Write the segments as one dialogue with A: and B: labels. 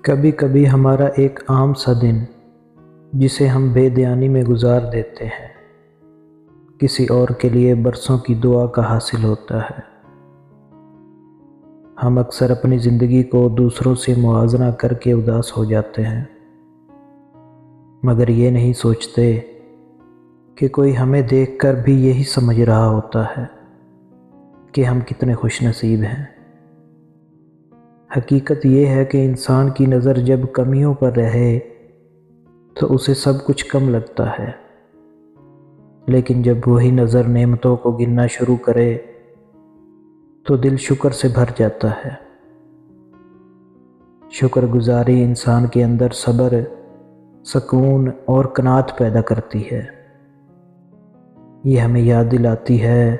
A: کبھی کبھی ہمارا ایک عام سا دن جسے ہم بے دھیانی میں گزار دیتے ہیں کسی اور کے لیے برسوں کی دعا کا حاصل ہوتا ہے۔ ہم اکثر اپنی زندگی کو دوسروں سے موازنہ کر کے اداس ہو جاتے ہیں، مگر یہ نہیں سوچتے کہ کوئی ہمیں دیکھ کر بھی یہی سمجھ رہا ہوتا ہے کہ ہم کتنے خوش نصیب ہیں۔ حقیقت یہ ہے کہ انسان کی نظر جب کمیوں پر رہے تو اسے سب کچھ کم لگتا ہے، لیکن جب وہی نظر نعمتوں کو گننا شروع کرے تو دل شکر سے بھر جاتا ہے۔ شکر گزاری انسان کے اندر صبر، سکون اور قناعت پیدا کرتی ہے۔ یہ ہمیں یاد دلاتی ہے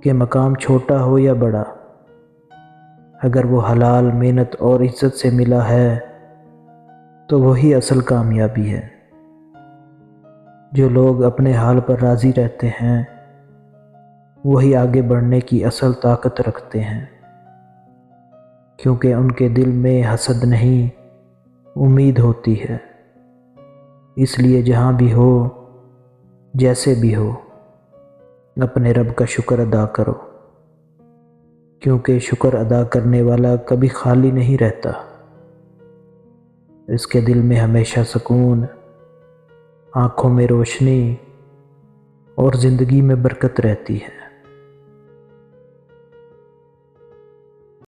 A: کہ مقام چھوٹا ہو یا بڑا، اگر وہ حلال محنت اور عزت سے ملا ہے تو وہی اصل کامیابی ہے۔ جو لوگ اپنے حال پر راضی رہتے ہیں وہی آگے بڑھنے کی اصل طاقت رکھتے ہیں، کیونکہ ان کے دل میں حسد نہیں، امید ہوتی ہے۔ اس لیے جہاں بھی ہو، جیسے بھی ہو، اپنے رب کا شکر ادا کرو، کیونکہ شکر ادا کرنے والا کبھی خالی نہیں رہتا۔ اس کے دل میں ہمیشہ سکون، آنکھوں میں روشنی اور زندگی میں برکت رہتی ہے۔